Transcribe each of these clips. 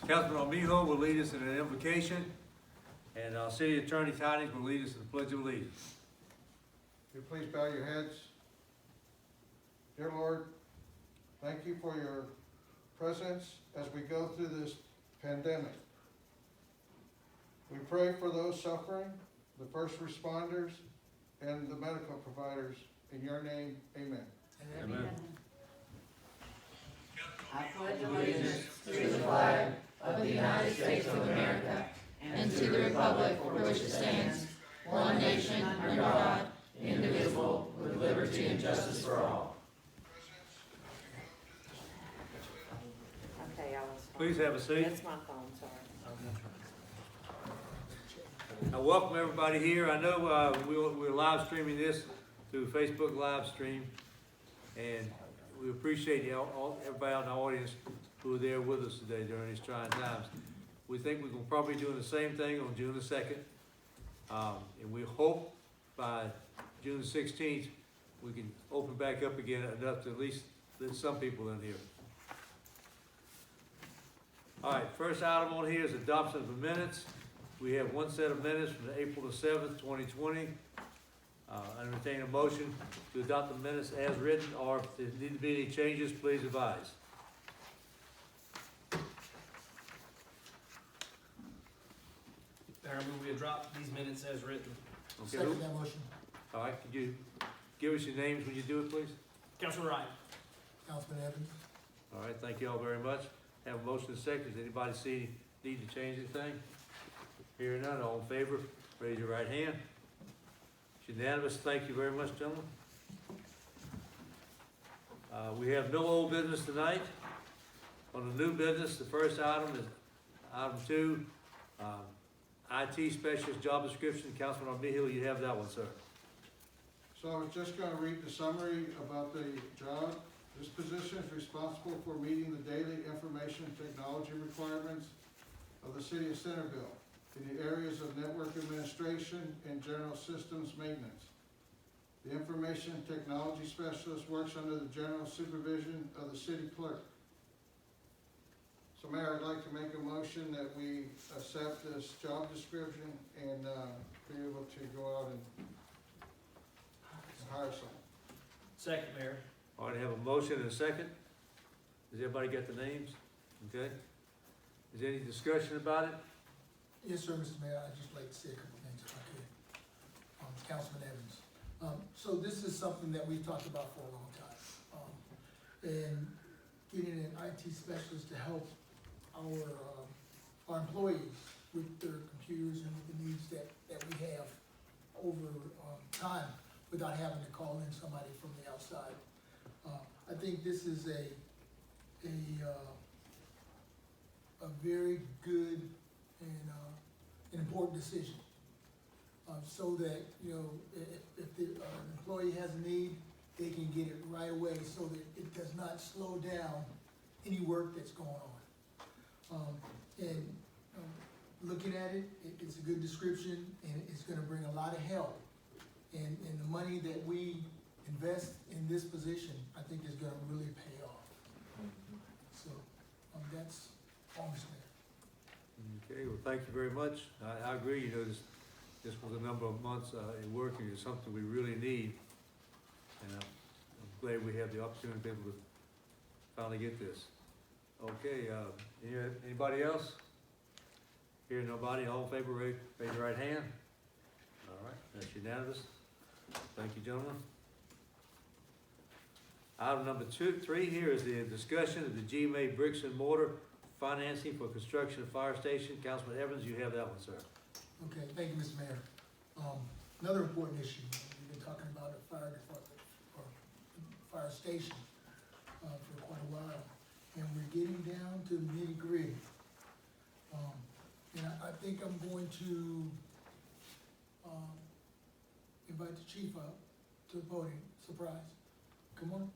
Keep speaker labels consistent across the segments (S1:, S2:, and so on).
S1: Councilman Armijo will lead us in an invocation, and our city attorney Tidings will lead us in the Pledge of Allegiance.
S2: Will you please bow your heads? Dear Lord, thank you for your presence as we go through this pandemic. We pray for those suffering, the first responders, and the medical providers. In your name, amen.
S1: Amen.
S3: I pledge allegiance to the flag of the United States of America and to the republic for which it stands, one nation under God, indivisible, with liberty and justice for all. Okay, I was.
S1: Please have a seat.
S3: That's my phone, sorry.
S1: I welcome everybody here. I know we're live streaming this through Facebook live stream, and we appreciate everybody out in the audience who are there with us today during these trying times. We think we're going to probably do the same thing on June the 2nd, and we hope by June the 16th we can open back up again enough to at least let some people in here. All right, first item on here is adoption of the minutes. We have one set of minutes from April the 7th, 2020. I entertain a motion to adopt the minutes as written, or if there need to be any changes, please advise.
S4: Mayor, I move we adopt these minutes as written.
S1: Okay.
S5: Second that motion.
S1: All right, could you give us your names when you do it, please?
S4: Councilman Ryan.
S5: Councilman Evans.
S1: All right, thank you all very much. Have a motion and second. Does anybody need to change anything? Hearing none, all in favor, raise your right hand. It's unanimous. Thank you very much, gentlemen. We have no old business tonight. On the new business, the first item is item 2, IT specialist job description. Councilman Armijo, you have that one, sir.
S2: So I was just going to read the summary about the job. This position is responsible for meeting the daily information technology requirements of the city of Centerville in the areas of network administration and general systems maintenance. The information technology specialist works under the general supervision of the city clerk. So Mayor, I'd like to make a motion that we accept this job description and be able to go out and hire someone.
S4: Second, Mayor.
S1: All right, I have a motion and a second. Has everybody got the names? Okay. Is there any discussion about it?
S5: Yes, sir, Mrs. Mayor, I'd just like to say a couple things if I could. Councilman Evans. So this is something that we've talked about for a long time. And getting an IT specialist to help our employees with their computers and with the needs that we have over time without having to call in somebody from the outside. I think this is a very good and an important decision, so that, you know, if the employee has a need, they can get it right away, so that it does not slow down any work that's going on. Looking at it, it's a good description, and it's going to bring a lot of help. And the money that we invest in this position, I think is going to really pay off. So that's all, Mr. Mayor.
S1: Okay, well, thank you very much. I agree, you know, this was a number of months in working is something we really need. And I'm glad we have the opportunity to be able to finally get this. Okay, anybody else? Hearing nobody, all in favor, raise your right hand. All right, that's unanimous. Thank you, gentlemen. Item number 3 here is the discussion of the GMA bricks and mortar financing for construction of fire station. Councilman Evans, you have that one, sir.
S5: Okay, thank you, Mr. Mayor. Another important issue, we've been talking about a fire department, or fire station, for quite a while, and we're getting down to the nitty-gritty. And I think I'm going to invite the chief up to the podium. Surprise. Come on.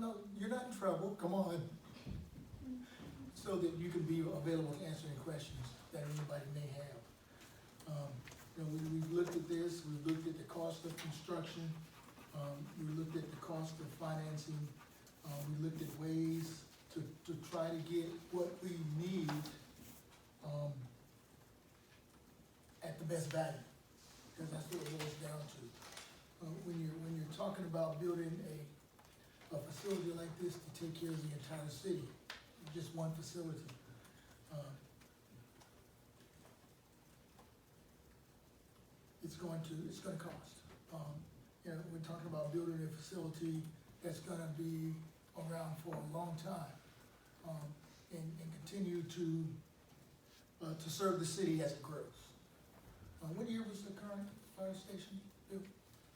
S5: No, you're not in trouble. Come on. So that you can be available to answer any questions that anybody may have. You know, we've looked at this. We've looked at the cost of construction. We looked at the cost of financing. We looked at ways to try to get what we need, at the best value, because that's what it boils down to. When you're talking about building a facility like this to take care of the entire city, just one facility, it's gonna cost. We're talking about building a facility that's gonna be around for a long time, and continue to serve the city as it grows. What year was the current fire station built?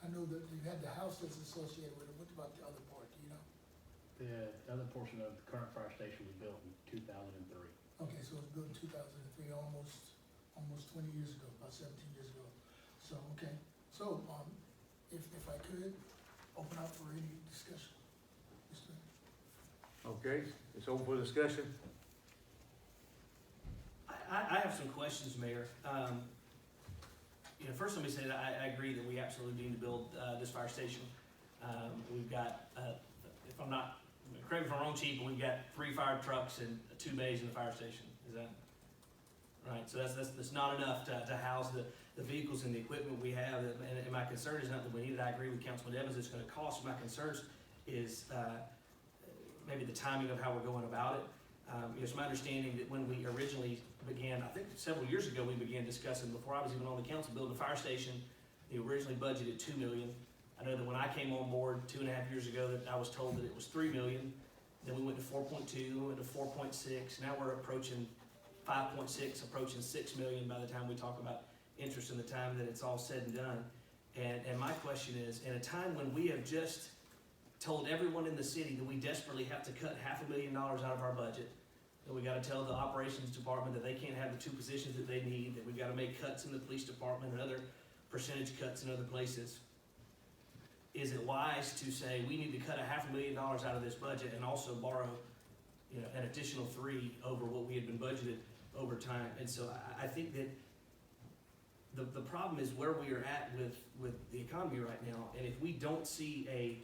S5: I know that you had the house that's associated with it. What about the other part, do you know?
S6: The other portion of the current fire station was built in 2003.
S5: Okay, so it was built in 2003, almost 20 years ago, about 17 years ago. So, okay, so, if I could, open up for any discussion. Mr.
S1: Okay, it's open for discussion.
S4: I have some questions, Mayor. First let me say that I agree that we absolutely need to build this fire station. We've got, if I'm not, correct me if I'm wrong, Chief, but we've got 3 fire trucks and 2 bays in the fire station. Is that right? So that's not enough to house the vehicles and the equipment we have. And my concern is not that we need it. I agree with Councilman Evans, it's gonna cost. My concerns is maybe the timing of how we're going about it. It's my understanding that when we originally began, I think several years ago, we began discussing, before I was even on the council, building a fire station. They originally budgeted $2 million. I know that when I came on board 2.5 years ago, that I was told that it was $3 million. Then we went to 4.2, we went to 4.6. Now we're approaching 5.6, approaching $6 million by the time we talk about interest and the time that it's all said and done. And my question is, in a time when we have just told everyone in the city that we desperately have to cut $500,000 out of our budget, that we gotta tell the operations department that they can't have the 2 positions that they need, that we gotta make cuts in the police department and other percentage cuts in other places. Is it wise to say we need to cut $500,000 out of this budget and also borrow, an additional 3 over what we had been budgeted over time? And so I think that the problem is where we are at with the economy right now. And if we don't see a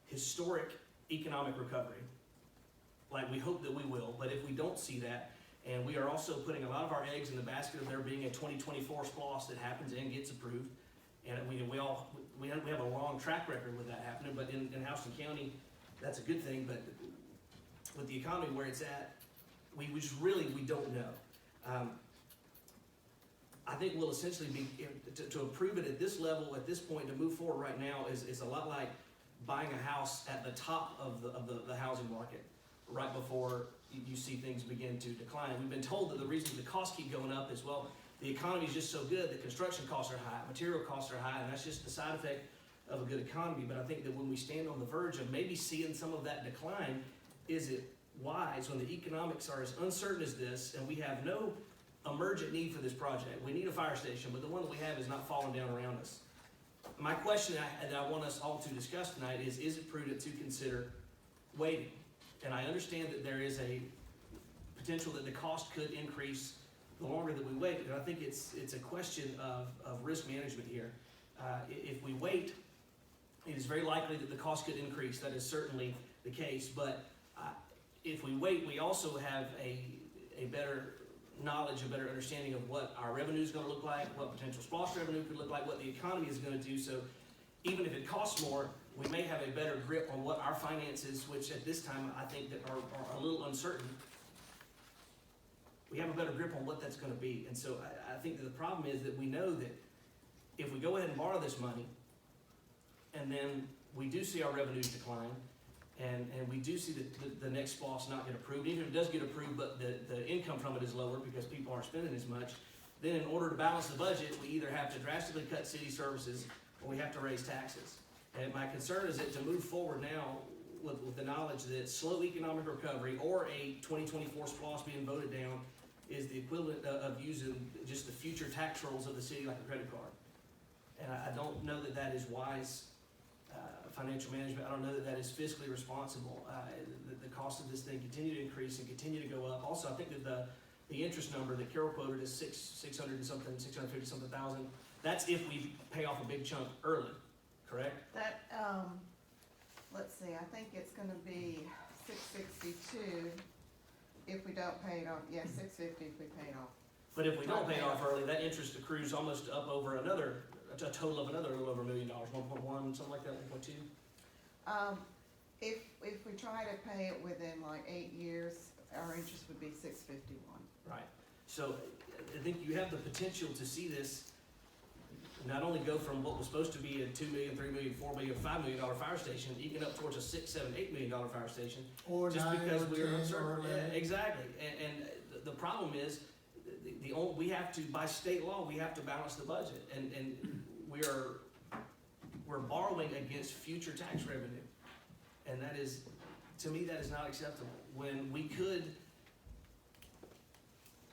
S4: historic economic recovery, like we hope that we will, but if we don't see that, and we are also putting a lot of our eggs in the basket of there being a 2024 SPLOST that happens and gets approved, and we have a long track record with that happening, but in Houston County, that's a good thing, but with the economy where it's at, we don't know. I think we'll essentially be, to approve it at this level, at this point, to move forward right now is a lot like buying a house at the top of the housing market, right before you see things begin to decline. We've been told that the reason the costs keep going up is, well, the economy is just so good that construction costs are high, material costs are high, and that's just the side effect of a good economy. But I think that when we stand on the verge of maybe seeing some of that decline, is it wise when the economics are as uncertain as this, and we have no emergent need for this project? We need a fire station, but the one that we have is not falling down around us. My question that I want us all to discuss tonight is it prudent to consider waiting? And I understand that there is a potential that the cost could increase the longer that we wait, and I think it's a question of risk management here. If we wait, it is very likely that the cost could increase. That is certainly the case, but if we wait, we also have a better knowledge, a better understanding of what our revenue is going to look like, what potential SPLOST revenue could look like, what the economy is going to do. So even if it costs more, we may have a better grip on what our finances, which at this time I think that are a little uncertain. We have a better grip on what that's going to be. And so I think that the problem is that we know that if we go ahead and borrow this money, and then we do see our revenues decline, and we do see the next SPLOST not get approved, even if it does get approved, but the income from it is lower because people aren't spending as much, then in order to balance the budget, we either have to drastically cut city services or we have to raise taxes. And my concern is that to move forward now with the knowledge that slow economic recovery or a 2024 SPLOST being voted down is the equivalent of using just the future tax rolls of the city like a credit card. And I don't know that that is wise financial management. I don't know that that is fiscally responsible. The cost of this thing continue to increase and continue to go up. Also, I think that the interest number that Carol quoted is 600 and something, 650 something thousand. That's if we pay off a big chunk early, correct?
S3: That, let's see, I think it's gonna be
S7: $662 if we don't pay it off, yes, $650 if we pay it off.
S4: But if we don't pay it off early, that interest accrues almost up over another, a total of another little over $1 million, 1.1, something like that, 1.2.
S7: If we try to pay it within like 8 years, our interest would be $651.
S4: Right. So I think you have the potential to see this not only go from what was supposed to be a $2 million, $3 million, $4 million, $5 million fire station, even up towards a $6, $7, $8 million fire station.
S5: Or
S4: Just
S5: 9
S4: because
S5: or
S4: we are
S5: 10
S4: uncertain.
S5: or 11.
S4: Yeah, exactly. And the problem is, we have to, by state law, we have to balance the budget. And we're borrowing against future tax revenue. And that is, to me, that is not acceptable. When we could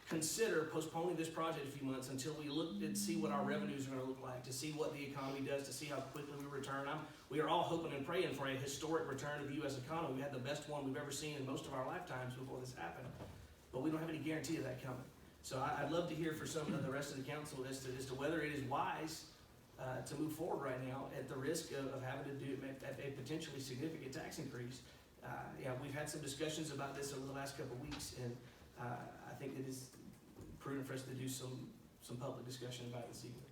S4: consider postponing this project a few months until we look and see what our revenues are gonna look like, to see what the economy does, to see how quickly we return. We are all hoping and praying for a historic return of the U.S. economy. We had the best one we've ever seen in most of our lifetimes before this happened, but we don't have any guarantee of that coming. So I'd love to hear from some of the rest of the council as to whether it is wise to move forward right now at the risk of having to do a potentially significant tax increase. We've had some discussions about this over the last couple of weeks, and I think it is prudent for us to do some public discussion about it this evening.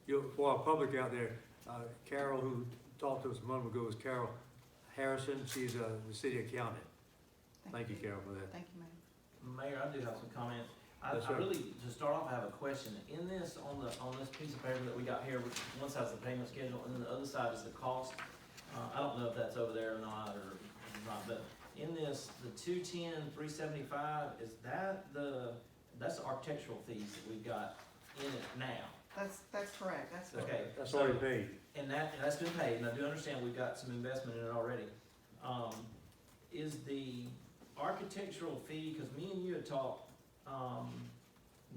S4: So.
S1: For our public out there, Carol, who talked to us a moment ago, is Carol Harrison. She's the city accountant. Thank you, Carol, for that.
S7: Thank you, Mayor.
S8: Mayor, I do have some comments.
S1: Yes,
S8: I
S1: sir.
S8: really, to start off, I have a question. In this, on this piece of paper that we got here, which one side's the payment schedule, and then the other side is the cost. I don't know if that's over there or not, but in this, the 210, 375, is that that's the architectural fees that we've got in it now?
S7: That's correct, that's correct.
S8: Okay.
S1: That's
S8: so-
S1: already paid.
S8: And that's been paid, and I do understand we've got some investment in it already. Is the architectural fee, because me and you had talked,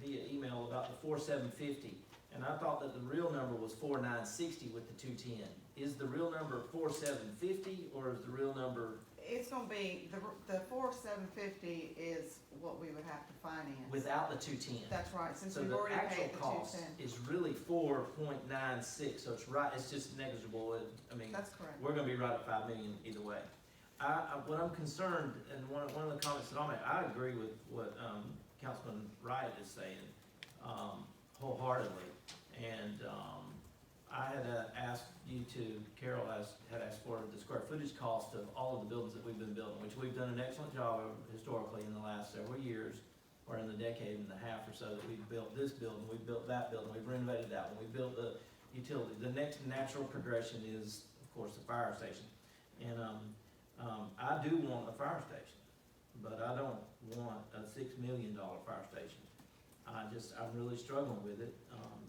S8: via email about the 4,750, and I thought that the real number was 4,960 with the 210. Is the real number 4,750, or is the real number
S7: It's gonna be, the 4,750 is what we would have to finance.
S8: without the 210?
S7: That's right, since
S8: So
S7: we've
S8: the
S7: already
S8: actual
S7: paid the
S8: cost
S7: 210.
S8: is really 4.96, so it's right, it's just negligible. I mean,
S7: That's correct.
S8: we're gonna be right at 5 million either way. What I'm concerned, and one of the comments that I'll make, I agree with what, Councilman Wright is saying, wholeheartedly. And, I had asked you to, Carol had asked for the square footage cost of all of the buildings that we've been building, which we've done an excellent job of historically in the last several years, or in the decade and a half or so that we've built this building, we've built that building, we've renovated that one, we built the utility. The next natural progression is, of course, the fire station. And, I do want a fire station, but I don't want a $6 million fire station. I'm really struggling with it.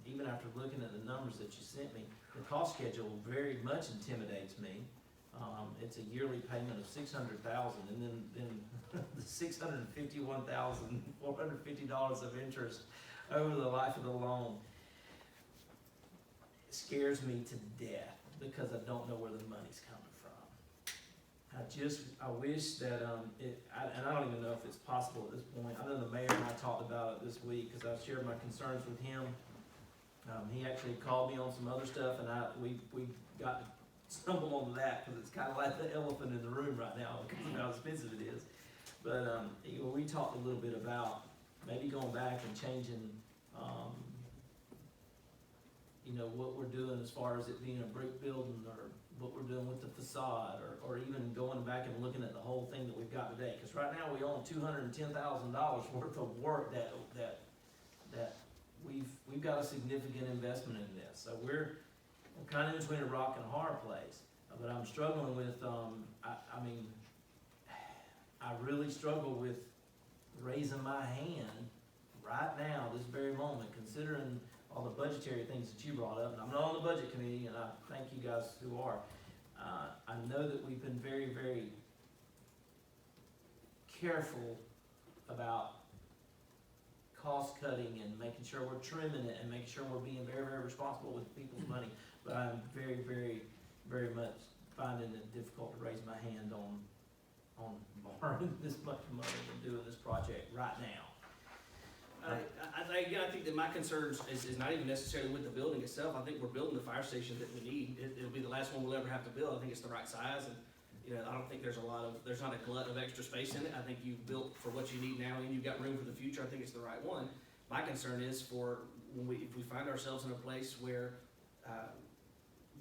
S8: Even after looking at the numbers that you sent me, the cost schedule very much intimidates me. It's a yearly payment of $600,000, and then the $651,450 of interest over the life of the loan. It scares me to death because I don't know where the money's coming from. I wish that, and I don't even know if it's possible at this point. I know the mayor and I talked about it this week because I shared my concerns with him. He actually called me on some other stuff, and we got to stumble on that because it's kind of like the elephant in the room right now because of how expensive it is. But we talked a little bit about maybe going back and changing, what we're doing as far as it being a brick building, or what we're doing with the facade, or even going back and looking at the whole thing that we've got today. Because right now we own $210,000 worth of work that we've got a significant investment in this. So we're kind of in between a rock and a hard place. But I'm struggling with, I really struggle with raising my hand right now, this very moment, considering all the budgetary things that you brought up. And I'm not on the budget committee, and I thank you guys who are. I know that we've been very, very careful about cost cutting and making sure we're trimming it and making sure we're being very, very responsible with people's money. But I'm very, very, very much finding it difficult to raise my hand on borrowing this much money and doing this project right now.
S4: I think that my concerns is not even necessarily with the building itself. I think we're building the fire station that we need. It'll be the last one we'll ever have to build. I think it's the right size, and You know, I don't think there's not a glut of extra space in it. I think you've built for what you need now and you've got room for the future. I think it's the right one. My concern is for if we find ourselves in a place where,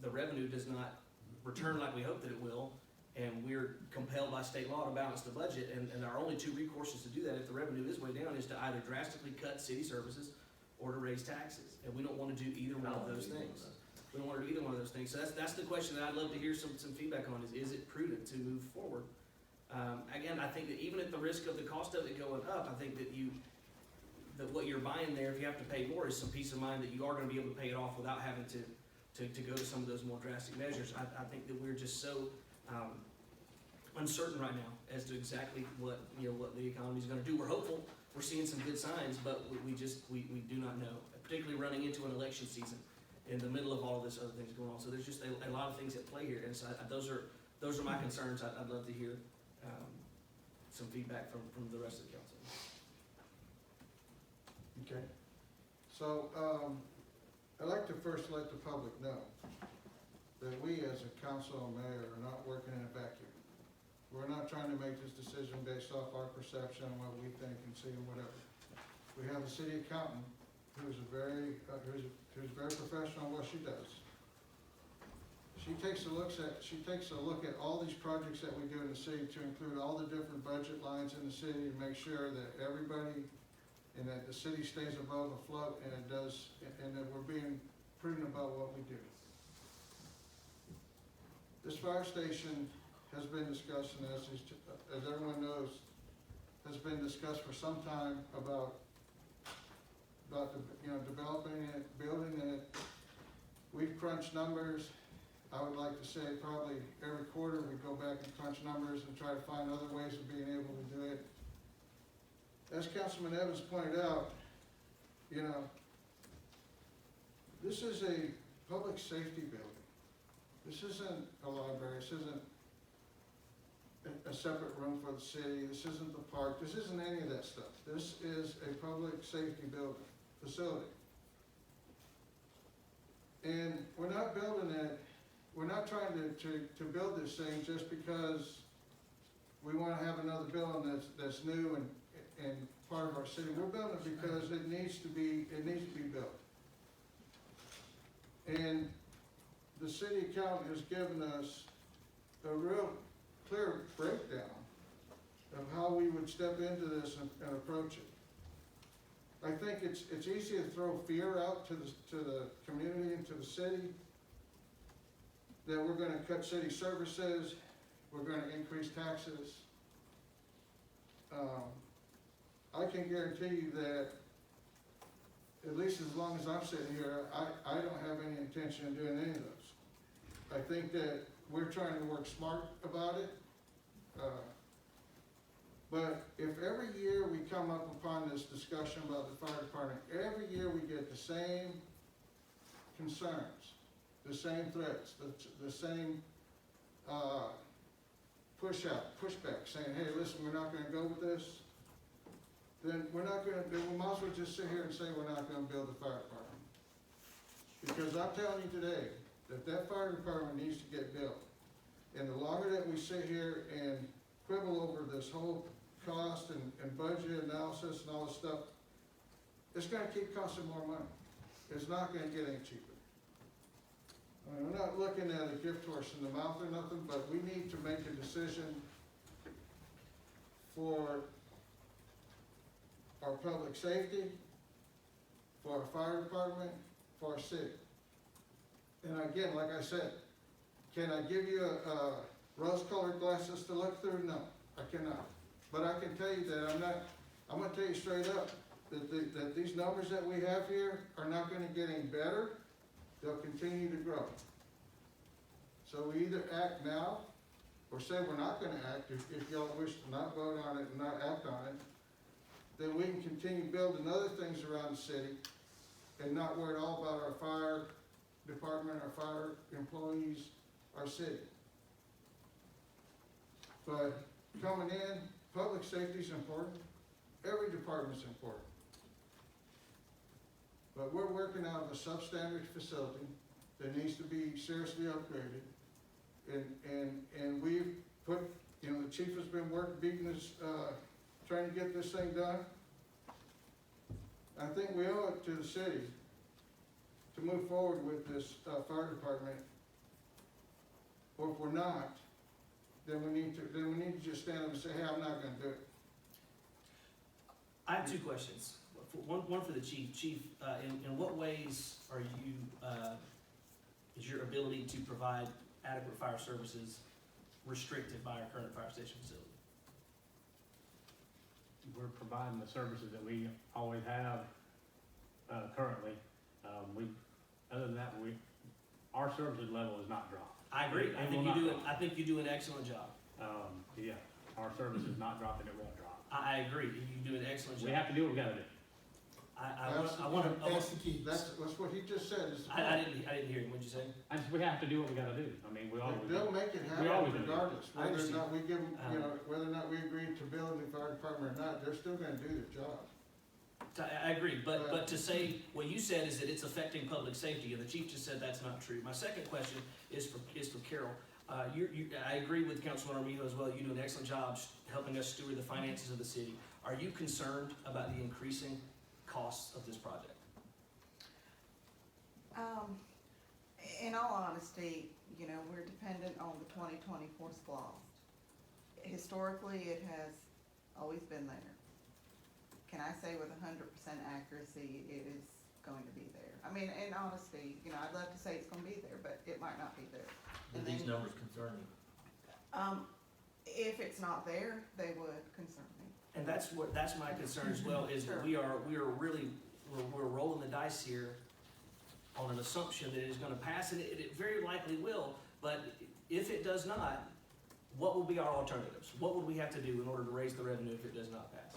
S4: the revenue does not return like we hope that it will, and we're compelled by state law to balance the budget, and our only two recourses to do that if the revenue is way down is to either drastically cut city services or to raise taxes, and we don't wanna do either one of those things. We don't wanna do either one of those things, so that's the question that I'd love to hear some feedback on, is it prudent to move forward? Again, I think that even at the risk of the cost of it going up, I think that what you're buying there, if you have to pay more, is some peace of mind that you are gonna be able to pay it off without having to go to some of those more drastic measures. I think that we're just so, uncertain right now as to exactly what the economy's gonna do. We're hopeful, we're seeing some good signs, but we do not know, particularly running into an election season in the middle of all of this other things going on. So there's just a lot of things at play here, and so those are my concerns. I'd love to hear, some feedback from the rest of the council.
S2: Okay. So, I'd like to first let the public know that we as a council and mayor are not working in a vacuum. We're not trying to make this decision based off our perception and what we think and see and whatever. We have a city accountant who's very professional in what she does. She takes a look at all these projects that we do in the city to include all the different budget lines in the city to make sure that everybody and that the city stays above afloat and that we're being prudent about what we do. This fire station has been discussed, and as everyone knows, has been discussed for some time about developing it, building it. We've crunched numbers. I would like to say probably every quarter we go back and crunch numbers and try to find other ways of being able to do it. As Councilman Evans pointed out, this is a public safety building. This isn't a library, this isn't a separate room for the city, this isn't the park, this isn't any of that stuff. This is a public safety facility. And we're not building it, we're not trying to build this thing just because we wanna have another building that's new and part of our city. We're building it because it needs to be built. And the city accountant has given us a real clear breakdown of how we would step into this and approach it. I think it's easy to throw fear out to the community and to the city that we're gonna cut city services, we're gonna increase taxes. I can guarantee you that, at least as long as I'm sitting here, I don't have any intention of doing any of those. I think that we're trying to work smart about it. But if every year we come up upon this discussion about the fire department, every year we get the same concerns, the same threats, the same pushback, saying, hey, listen, we're not gonna go with this, then we might as well just sit here and say we're not gonna build the fire department. Because I'm telling you today, that fire department needs to get built. And the longer that we sit here and quibble over this whole cost and budget analysis and all this stuff, it's gonna keep costing more money. It's not gonna get any cheaper. I mean, we're not looking at a gift horse in the mouth or nothing, but we need to make a decision for our public safety, for our fire department, for our city. And again, like I said, can I give you a rose-colored glasses to look through? No, I cannot. But I can tell you that I'm gonna tell you straight up, that these numbers that we have here are not gonna get any better. They'll continue to grow. So we either act now, or say we're not gonna act, if y'all wish to not vote on it and not act on it, then we can continue building other things around the city and not worry at all about our fire department, our fire employees, our city. But coming in, public safety is important. Every department's important. But we're working out of a substandard facility that needs to be seriously upgraded. And the chief has been beating this, trying to get this thing done. I think we owe it to the city to move forward with this, fire department. Or if we're not, then we need to just stand up and say, hey, I'm not gonna do it.
S4: I have two questions. One for the chief. Chief, in what ways are you, is your ability to provide adequate fire services restricted by our current fire station facility?
S6: We're providing the services that we always have, currently. Other than that, our services level is not dropped.
S4: I agree. I think you do an excellent job.
S6: Yeah, our service is not dropping, it won't drop.
S4: I agree. You do an excellent job.
S6: We have to do what we gotta do.
S4: I want to.
S5: That's the key.
S2: That's what he just said, is the
S4: I
S2: point.
S4: didn't hear him. What'd you say?
S6: We have to do what we gotta do. I mean, we always do.
S2: They'll make it
S6: We always
S2: happen
S6: do.
S2: regardless,
S4: I
S2: whether or
S4: understand.
S2: not we give them, whether or not we agree to build a new fire department or not, they're still gonna do their job.
S4: I agree, but to say, what you said is that it's affecting public safety, and the chief just said that's not true. My second question is for Carol. I agree with Councilman Armijo as well. You do an excellent job helping us steward the finances of the city. Are you concerned about the increasing costs of this project?
S7: In all honesty, we're dependent on the 2024 SPLOST. Historically, it has always been there. Can I say with 100% accuracy, it is going to be there? I mean, in honesty, I'd love to say it's gonna be there, but it might not be there.
S8: Do
S7: And
S8: these
S7: then,
S8: numbers concern you?
S7: if it's not there, they would concern me.
S4: And that's my concern as well, is that
S7: Sure.
S4: we're rolling the dice here on an assumption that it is gonna pass, and it very likely will, but if it does not, what will be our alternatives? What would we have to do in order to raise the revenue if it does not pass?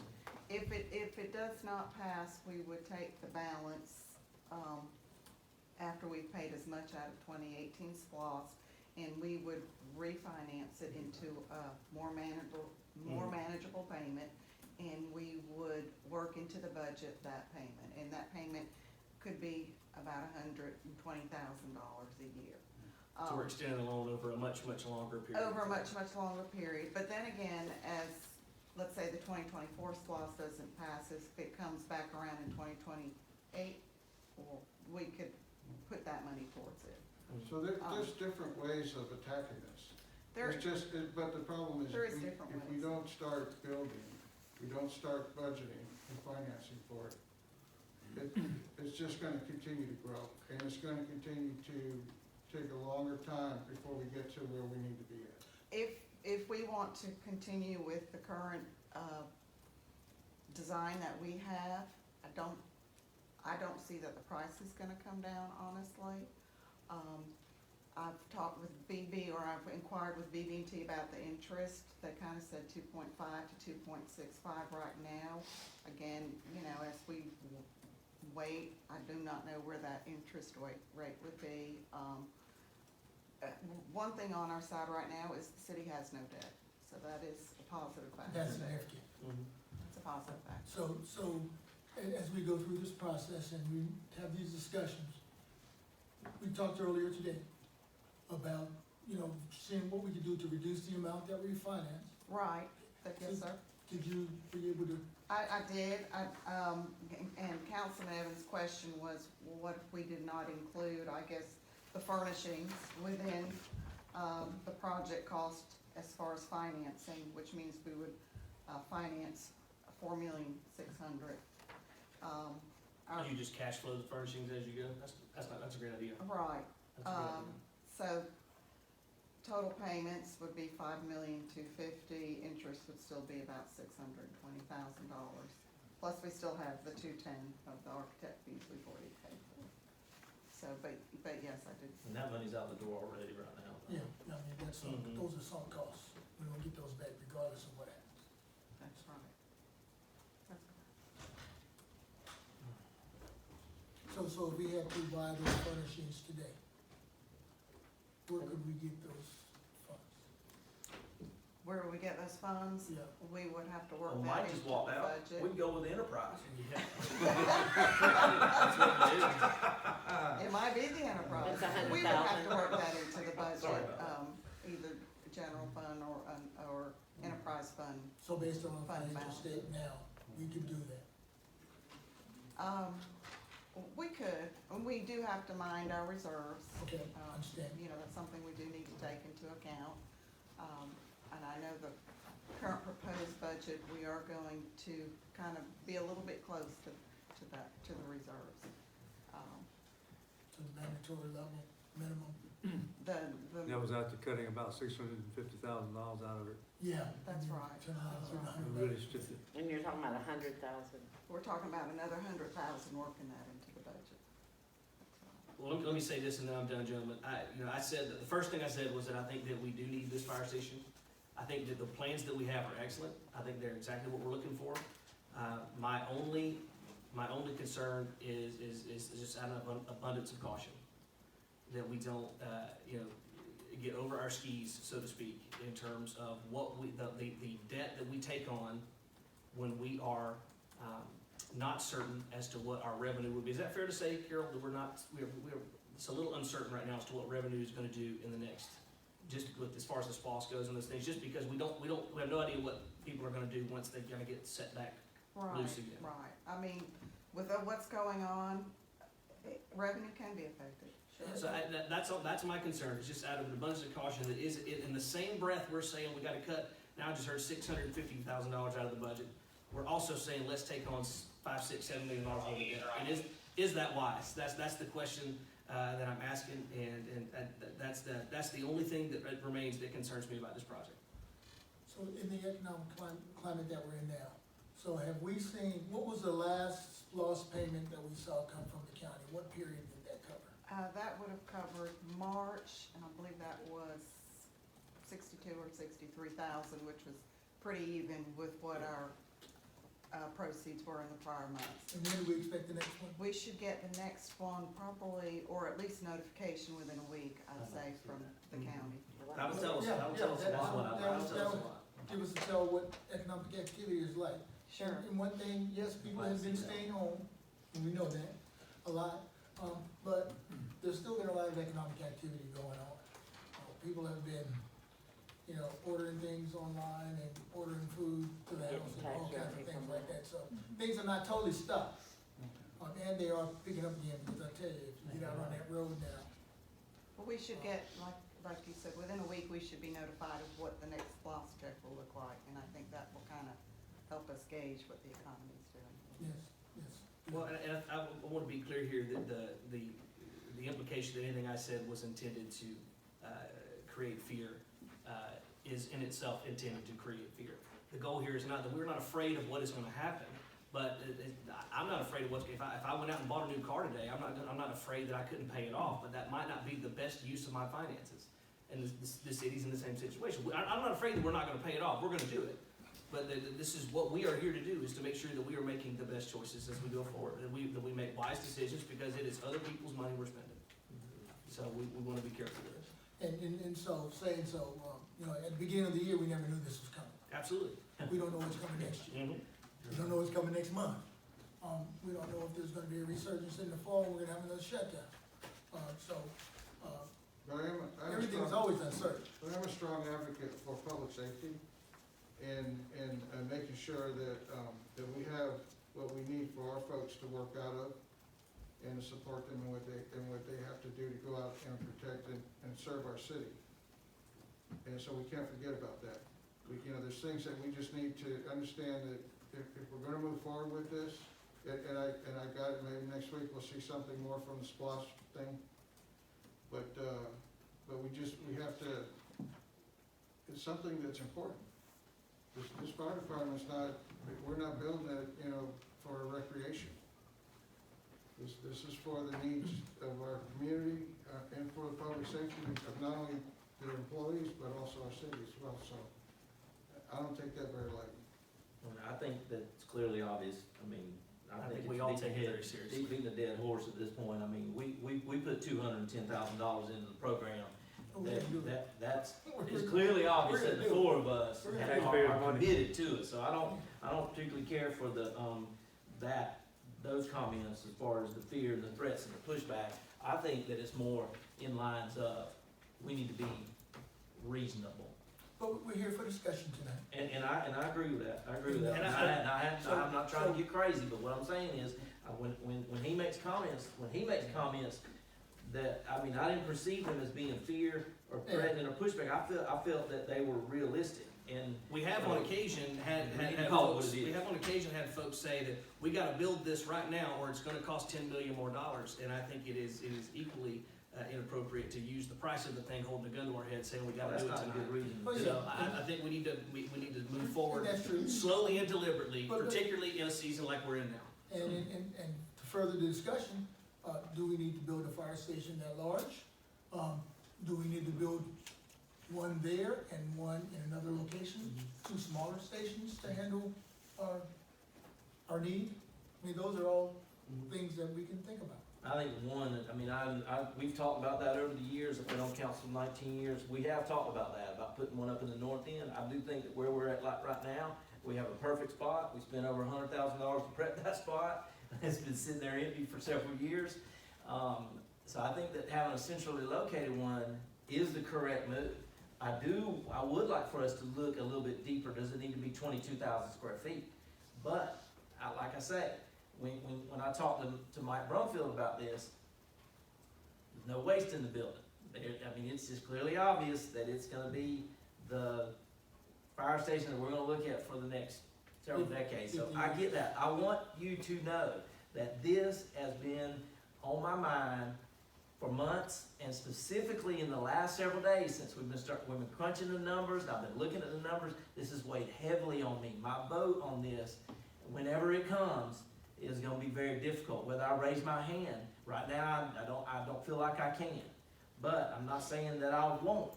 S7: If it does not pass, we would take the balance, after we've paid as much out of 2018 SPLOST, and we would refinance it into a more manageable payment, and we would work into the budget that payment, and that payment could be about $120,000 a year.
S4: So we're extending the loan over a much, much longer period.
S7: Over a much, much longer period, but then again, let's say the 2024 SPLOST doesn't pass, if it comes back around in 2028, well, we could put that money towards it.
S2: So there's different ways of attacking this.
S7: There,
S2: It's just, but the problem is,
S7: There is
S2: if
S7: different
S2: we
S7: ways.
S2: don't start building, we don't start budgeting and financing for it, it's just gonna continue to grow, and it's gonna continue to take a longer time before we get to where we need to be at.
S7: if we want to continue with the current, design that we have, I don't see that the price is gonna come down, honestly. I've talked with BB, or I've inquired with BB&T about the interest. They kinda said 2.5 to 2.65 right now. Again, as we wait, I do not know where that interest rate would be. One thing on our side right now is the city has no debt, so that is a positive factor.
S5: That's significant.
S4: Mhm.
S7: It's a positive factor.
S5: So, as we go through this process and we have these discussions, we talked earlier today about, seeing what we could do to reduce the amount that we finance.
S7: Right, yes, sir.
S5: Did you be able to,
S7: I did, and Councilman Evans' question was, well, what if we did not include, I guess, the furnishings within, the project cost as far as financing, which means we would, finance $4,600,000.
S4: You just cash flow the furnishings as you go? That's a great idea.
S7: Right,
S4: That's a great idea.
S7: so total payments would be $5,250,000, interest would still be about $620,000. Plus, we still have the $210,000 of the architect fees we've already paid for. So, but yes, I did.
S8: And that money's out the door already right now.
S5: yeah, I mean, those are sunk costs. We don't get those back regardless of what happens.
S7: That's right. That's right.
S5: So if we had to buy those furnishings today, where could we get those funds?
S7: Where do we get those funds?
S5: Yeah.
S7: We would have to work
S8: Well,
S7: that
S8: Mike
S7: into
S8: just
S7: the
S8: walked out.
S7: budget.
S8: We can go with the enterprise.
S4: Yeah.
S7: It might be the enterprise.
S3: It's $100,000.
S7: We would have to work that into the
S8: Sorry
S7: budget,
S8: about that.
S7: either general general fund or enterprise fund.
S5: So based on our
S7: Fund
S5: financial
S7: balance.
S5: state now, we can do that.
S7: We could, and we do have to mind our reserves.
S5: Okay,
S7: Um,
S5: understand.
S7: You know, that's something we do need to take into account. And I know the current proposed budget, we are going to kind of be a little bit close to the reserves.
S5: To the mandatory level, minimum.
S1: That was after cutting about $650,000 out of it.
S5: Yeah.
S7: That's right.
S5: Turn around,
S7: That's
S5: turn
S7: right.
S5: around.
S1: It really shifted.
S3: And you're talking about 100,000.
S7: We're talking about another 100,000 working that into the budget.
S4: Well, let me say this and then I'm done, gentlemen. I said, that the first thing I said was that I think that we do need this fire station. I think that the plans that we have are excellent. I think they're exactly what we're looking for. My only concern is just out of abundance of caution, that we don't, get over our skis, so to speak, in terms of what the debt that we take on when we are, not certain as to what our revenue would be. Is that fair to say, Carol, that we're it's a little uncertain right now as to what revenue is gonna do in the next, just with, as far as the SPOS goes and those things, just because we have no idea what people are gonna do once they kinda get set back.
S7: Right,
S4: Loose again.
S7: right. I mean, with what's going on, revenue can be affected. Sure.
S4: So that's my concern, it's just out of an abundance of caution, that is, in the same breath, we're saying we gotta cut, now I just heard $650,000 out of the budget. We're also saying, let's take on $5, $6, $7 million worth of debt. And is that wise? That's the question, that I'm asking, and that's the only thing that remains that concerns me about this project.
S5: So in the economic climate that we're in now, so have we seen, what was the last lost payment that we saw come from the county? What period did that cover?
S7: That would have covered March, and I believe that was 62 or 63,000, which was pretty even with what our proceeds were in the prior months.
S5: And when do we expect the next one?
S7: We should get the next one probably, or at least notification within a week, I'd say, from the county.
S4: That would tell us,
S5: Yeah,
S4: that would tell us a
S5: yeah,
S4: lot.
S5: that
S4: That
S5: would-
S4: would tell us a lot.
S5: Give us a tell what economic activity is like.
S7: Sure.
S5: And one thing, yes, people have been staying home, and we know that, a lot, but there's still been a lot of economic activity going on. People have been, ordering things online and ordering food to the house and all kinds of things like that, so things are not totally stopped. And they are picking up again, because I tell you, if you get out on that road now,
S7: Well, we should get, like you said, within a week, we should be notified of what the next loss check will look like, and I think that will kind of help us gauge what the economy's doing.
S5: yes.
S4: Well, and I want to be clear here that the implication that anything I said was intended to create fear is in itself intended to create fear. The goal here is not that we're not afraid of what is going to happen, but I'm not afraid of if I went out and bought a new car today, I'm not afraid that I couldn't pay it off, but that might not be the best use of my finances. And the city's in the same situation. I'm not afraid that we're not going to pay it off. We're going to do it. But this is what we are here to do, is to make sure that we are making the best choices as we go forward, that we make wise decisions, because it is other people's money we're spending. So we want to be careful with it.
S5: And so, at the beginning of the year, we never knew this was coming.
S4: Absolutely.
S5: We don't know what's coming next year. We don't know what's coming next month. We don't know if there's gonna be a resurgence in the fall, we're gonna have another shutdown.
S2: But
S5: Everything's always uncertain.
S2: I'm a strong advocate for public safety and making sure that we have what we need for our folks to work out of and to support them in what they have to do to go out and protect and serve our city. And so we can't forget about that. There's things that we just need to understand, that if we're gonna move forward with this, and I got it, maybe next week we'll see something more from the SPOS thing. But we have to, it's something that's important. This fire department's we're not building it, for recreation. This is for the needs of our community, and for the public safety of not only their employees, but also our city as well, so I don't take that very lightly.
S8: I think that's clearly obvious. I think
S4: we
S8: it's
S4: all
S8: beating
S4: take it
S8: a
S4: very seriously.
S8: beating a dead horse at this point. We put $210,000 into the program. That's it's clearly obvious that the four of us are committed to it. So I don't particularly care for those comments as far as the fear and the threats and the pushback. I think that it's more in lines of, we need to be reasonable.
S5: but we're here for discussion tonight.
S8: And I agree with that, I agree with that.
S4: And
S8: I'm not trying to get crazy, but what I'm saying is, when he makes comments, that, I mean, I didn't perceive them as being fear or threatening or pushback, I felt that they were realistic, and.
S4: We have on occasion had
S8: Call it what
S4: folks,
S8: it is.
S4: we have on occasion had folks say that we gotta build this right now or it's gonna cost $10 million more. And I think it is equally inappropriate to use the price of the thing holding a gun to our head saying we gotta
S8: That's
S4: do it
S8: not a
S4: tonight.
S8: good reason.
S5: Well,
S4: So I think we need to move forward
S5: That's true.
S4: slowly and deliberately,
S5: But-
S4: particularly in a season like we're in now.
S5: And to further the discussion, do we need to build a fire station that large? Do we need to build one there and one in another location? Two smaller stations to handle our need? I mean, those are all things that we can think about.
S8: I think one, I mean, we've talked about that over the years, I've been on council 19 years, we have talked about that, about putting one up in the north end. I do think that where we're at like right now, we have a perfect spot, we spent over $100,000 to prep that spot, it's been sitting there empty for several years. So I think that having a centrally located one is the correct move. I would like for us to look a little bit deeper, does it need to be 22,000 square feet? But, like I say, when I talked to Mike Brumfield about this, there's no waste in the building. I mean, it's just clearly obvious that it's gonna be the fire station that we're gonna look at for the next several decades. So I get that. I want you to know that this has been on my mind for months, and specifically in the last several days since we've been crunching the numbers, and I've been looking at the numbers, this has weighed heavily on me. My vote on this, whenever it comes, is gonna be very difficult, whether I raise my hand. Right now, I don't feel like I can, but I'm not saying that I won't.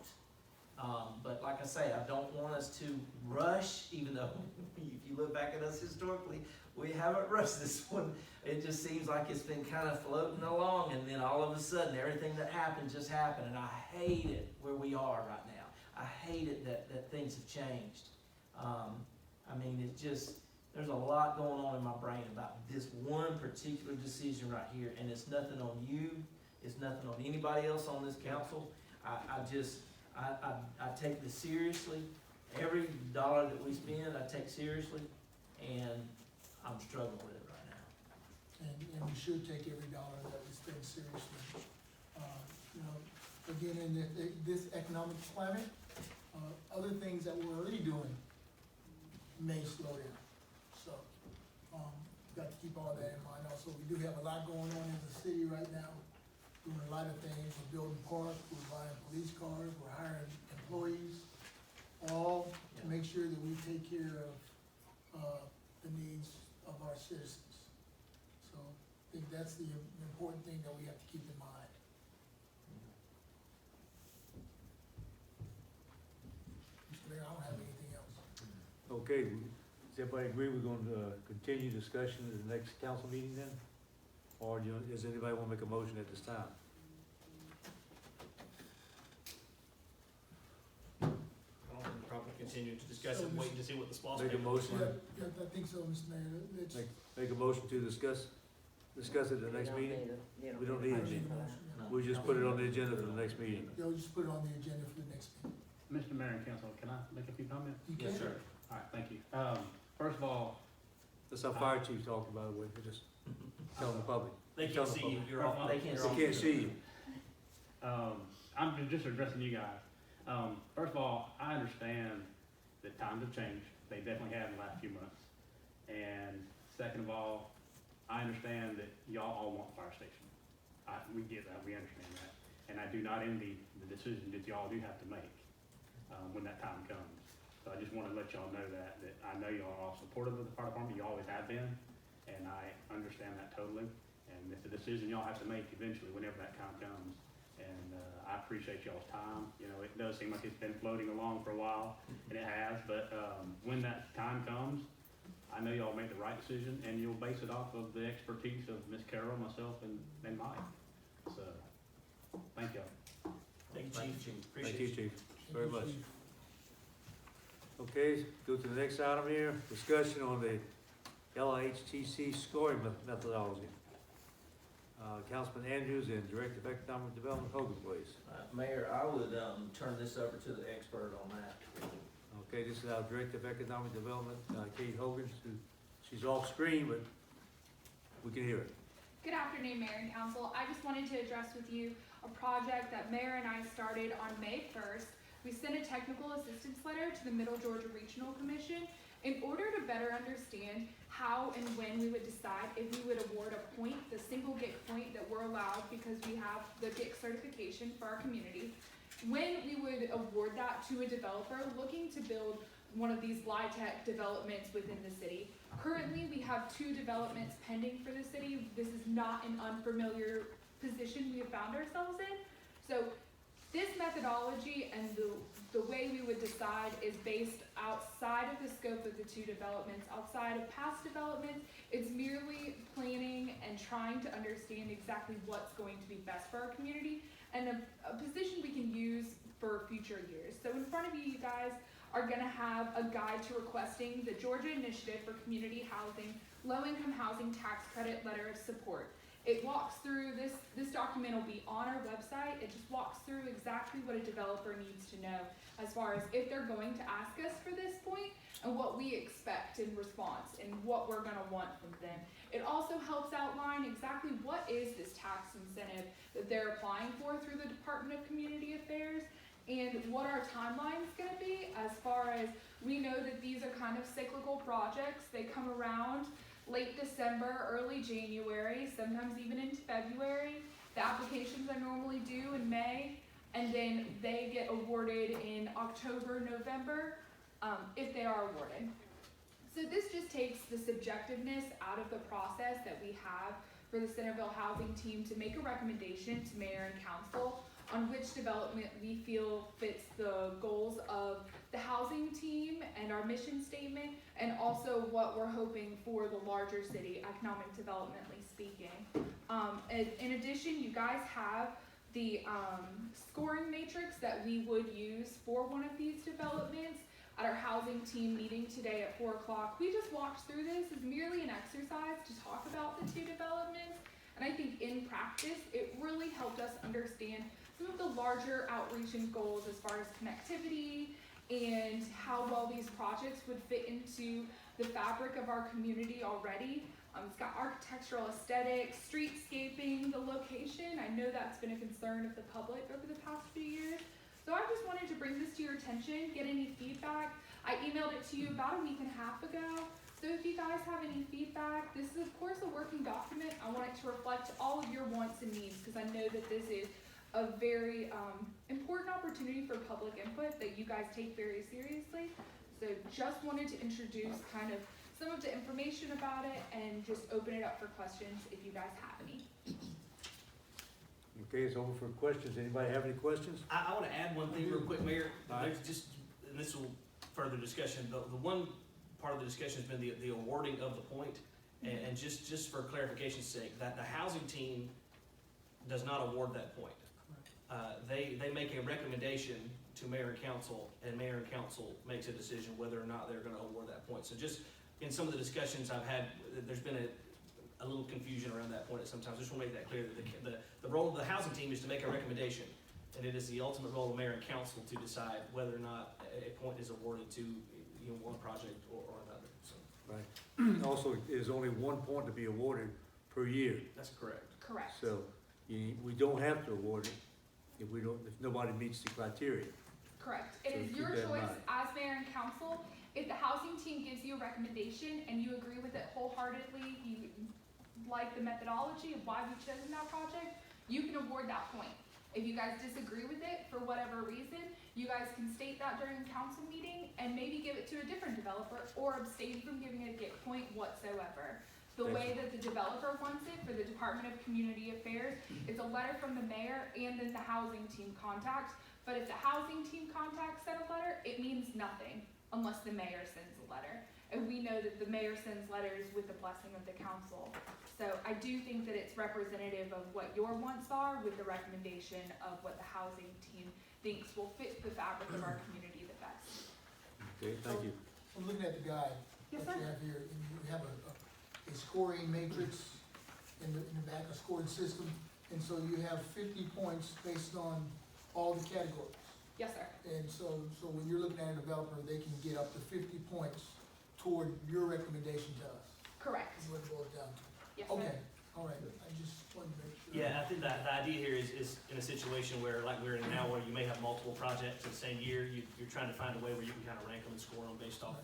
S8: But like I say, I don't want us to rush, even though if you look back at us historically, we haven't rushed this one. It just seems like it's been kind of floating along, and then all of a sudden, everything that happened just happened, and I hate it where we are right now. I hate it that things have changed. I mean, it's just, there's a lot going on in my brain about this one particular decision right here, and it's nothing on you, it's nothing on anybody else on this council. I take this seriously. Every dollar that we spend, I take seriously, and I'm struggling with it right now.
S5: And we should take every dollar that we spend seriously. You know, again, in this economic climate, other things that we're already doing may slow down. So, got to keep all that in mind. Also, we do have a lot going on in the city right now, doing a lot of things. We're building parks, we're buying police cars, we're hiring employees, all to make sure that we take care of the needs of our citizens. So I think that's the important thing that we have to keep in mind. Mr. Mayor, I don't have anything else.
S1: Okay, does everybody agree we're going to continue discussion at the next council meeting then? Or does anybody want to make a motion at this time?
S4: I don't think we probably continue to discuss it, waiting to see what the SPOS
S1: Make a
S4: paper.
S1: motion,
S5: Yeah, I think so, Mr. Mayor. Let's.
S1: make a motion to discuss it at the next meeting? We don't need
S5: I
S1: it.
S5: need a motion, yeah.
S1: We'll just put it on the agenda for the next meeting.
S5: You'll just put it on the agenda for the next meeting.
S6: Mr. Mayor and Council, can I make a few comments?
S5: You
S8: Yes,
S5: can?
S8: sir.
S6: All right, thank you. First of all,
S1: That's our fire chief talking, by the way, we're just telling the public.
S4: They can't see you, you're off.
S8: They can't
S1: They
S8: see.
S1: can't see you.
S6: I'm just addressing you guys. First of all, I understand that times have changed. They definitely have in the last few months. And second of all, I understand that y'all all want fire station. We get that, we understand that. And I do not envy the decision that y'all do have to make, when that time comes. So I just wanna let y'all know that I know y'all are all supportive of the fire department, you always have been, and I understand that totally. And it's a decision y'all have to make eventually, whenever that time comes. And, I appreciate y'all's time. You know, it does seem like it's been floating along for a while, and it has, but, when that time comes, I know y'all make the right decision, and you'll base it off of the expertise of Ms. Carroll, myself, and Mike. So, thank y'all.
S4: Thank
S8: Thank
S4: you,
S8: you,
S4: Chief.
S8: Chief.
S4: Appreciate
S1: Thank you,
S4: it.
S1: chief, very much. Okay, go to the next item here, discussion on the LIHTC scoring methodology. Councilman Andrews and Director of Economic Development, Hogan, please.
S8: Mayor, I would, turn this over to the expert on that.
S1: Okay, this is our Director of Economic Development, Kate Hogan, she's off screen, but we can hear her.
S9: Good afternoon, Mayor and Council. I just wanted to address with you a project that Mayor and I started on May 1st. We sent a technical assistance letter to the Middle Georgia Regional Commission in order to better understand how and when we would decide if we would award a point, the single GIC point that we're allowed because we have the GIC certification for our community, when we would award that to a developer looking to build one of these LIHTC developments within the city. Currently, we have 2 developments pending for the city. This is not an unfamiliar position we have found ourselves in. So this methodology and the way we would decide is based outside of the scope of the 2 developments, outside of past developments. It's merely planning and trying to understand exactly what's going to be best for our community and a position we can use for future years. So in front of you, you guys are gonna have a guide to requesting the Georgia Initiative for Community Housing Low-Income Housing Tax Credit Letter of Support. It walks through, this document will be on our website. It just walks through exactly what a developer needs to know as far as if they're going to ask us for this point and what we expect in response and what we're gonna want from them. It also helps outline exactly what is this tax incentive that they're applying for through the Department of Community Affairs and what our timeline's gonna be as far as we know that these are kind of cyclical projects. They come around late December, early January, sometimes even into February. The applications are normally due in May, and then they get awarded in October, November, if they are awarded. So this just takes the subjectiveness out of the process that we have for the Centerville Housing Team to make a recommendation to Mayor and Council on which development we feel fits the goals of the housing team and our mission statement, and also what we're hoping for the larger city, economic developmentally speaking. In addition, you guys have the scoring matrix that we would use for one of these developments. At our housing team meeting today at 4 o'clock, we just walked through this as merely an exercise to talk about the 2 developments. And I think in practice, it really helped us understand some of the larger outreach and goals as far as connectivity and how well these projects would fit into the fabric of our community already. It's got architectural aesthetics, streetscaping, the location. I know that's been a concern of the public over the past few years. So I just wanted to bring this to your attention, get any feedback. I emailed it to you about a week and a half ago. So if you guys have any feedback, this is of course a working document. I want it to reflect all of your wants and needs because I know that this is a very important opportunity for public input that you guys take very seriously. So just wanted to introduce kind of some of the information about it and just open it up for questions if you guys have any.
S1: Okay, it's open for questions. Anybody have any questions?
S4: I want to add one thing real quick, Mayor.
S1: All right.
S4: There's just, and this will further discussion, but the one part of the discussion has been the awarding of the point. And just for clarification's sake, that the housing team does not award that point. They make a recommendation to mayor and council makes a decision whether or not they're gonna award that point. So just in some of the discussions I've had, there's been a little confusion around that point at sometimes. I just wanna make that clear that the role of the housing team is to make a recommendation, and it is the ultimate role of mayor and council to decide whether or not a point is awarded to one project or another. So
S1: Right. Also, there's only 1 point to be awarded per year.
S4: that's correct.
S9: Correct.
S1: So we don't have to award it if nobody meets the criteria.
S9: Correct.
S1: So
S9: It is
S1: keep
S9: your
S1: that in
S9: choice
S1: mind.
S9: as mayor and council. If the housing team gives you a recommendation and you agree with it wholeheartedly, you like the methodology of why we've chosen that project, you can award that point. If you guys disagree with it for whatever reason, you guys can state that during the council meeting and maybe give it to a different developer or abstain from giving it a GIC point whatsoever. The way that the developer wants it for the Department of Community Affairs, it's a letter from the mayor and then the housing team contacts. But if the housing team contacts send a letter, it means nothing unless the mayor sends a letter. And we know that the mayor sends letters with the blessing of the council. So I do think that it's representative of what your wants are with the recommendation of what the housing team thinks will fit the fabric of our community the best.
S1: Okay, thank you.
S5: I'm looking at the guide
S9: Yes,
S5: that
S9: sir.
S5: you have here, and you have a scoring matrix in the back, a scoring system, and so you have 50 points based on all the categories.
S9: Yes, sir.
S5: And so when you're looking at a development, developer, they can get up to 50 points toward your recommendation to us.
S9: Correct.
S5: Is what it boils down to.
S9: Yes, sir.
S5: Okay, all right, I just wanted to make sure.
S4: Yeah, I think that the idea here is in a situation where, like we're in now, where you may have multiple projects in the same year, you're trying to find a way where you can kind of rank them and score them based off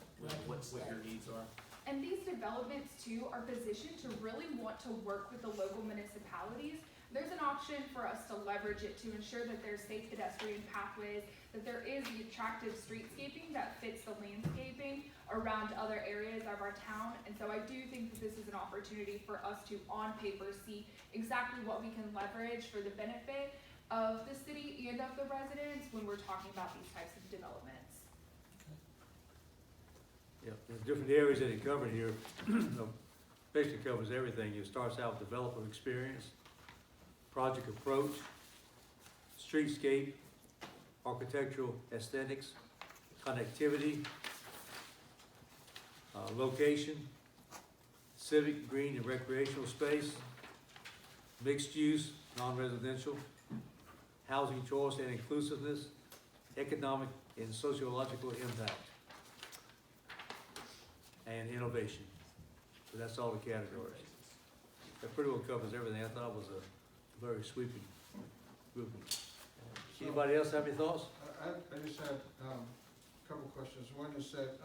S4: what your needs are.
S9: And these developments too are positioned to really want to work with the local municipalities. There's an option for us to leverage it to ensure that there's safe pedestrian pathways, that there is the attractive streetscaping that fits the landscaping around other areas of our town. And so I do think that this is an opportunity for us to, on paper, see exactly what we can leverage for the benefit of the city and of the residents when we're talking about these types of developments.
S1: Yeah, the different areas that it covered here, basically covers everything. It starts out with developer experience, project approach, streetscape, architectural aesthetics, connectivity, location, civic, green, and recreational space, mixed use, non-residential, housing choice and inclusiveness, economic and sociological impact, and innovation. So that's all the categories. That pretty well covers everything. I thought it was a very sweeping grouping. Anybody else have any thoughts?
S2: I just had, a couple questions. One is that,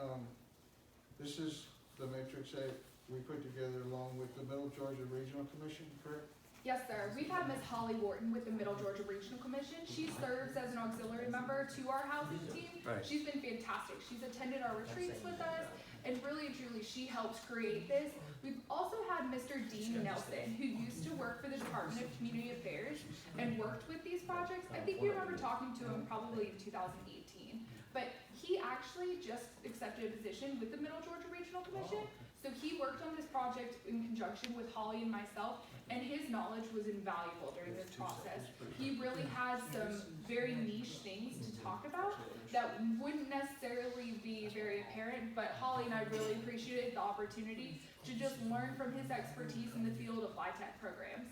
S2: this is the matrix that we put together along with the Middle Georgia Regional Commission, correct?
S9: Yes, sir. We've had Ms. Holly Wharton with the Middle Georgia Regional Commission. She serves as an auxiliary member to our housing team.
S1: Right.
S9: She's been fantastic. She's attended our retreats with us, and really and truly, she helped create this. We've also had Mr. Dean Nelson, who used to work for the Department of Community Affairs and worked with these projects. I think you remember talking to him probably in 2018. But he actually just accepted a position with the Middle Georgia Regional Commission. So he worked on this project in conjunction with Holly and myself, and his knowledge was invaluable during this process. He really has some very niche things to talk about that wouldn't necessarily be very apparent, but Holly and I really appreciated the opportunity to just learn from his expertise in the field of LIHTC programs.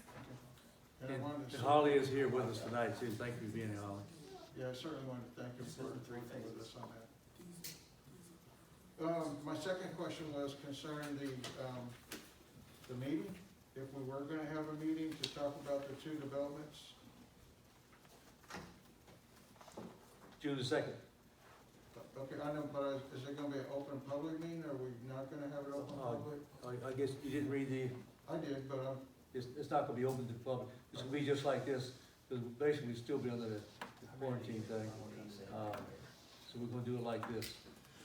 S2: And I wanted to
S1: And Holly is here with us tonight too. Thank you for being here, Holly.
S2: Yeah, I certainly want to thank you for working with us on that. My second question was concerning the meeting. If we were gonna have a meeting to talk about the two developments,
S1: June the 2nd.
S2: okay, I know, but is it gonna be an open public meeting, or are we not gonna have it open public?
S1: I guess you didn't read the,
S2: I did, but
S1: it's not gonna be open to the public. It's gonna be just like this, because basically we'll still be under the quarantine thing. So we're gonna do it like this,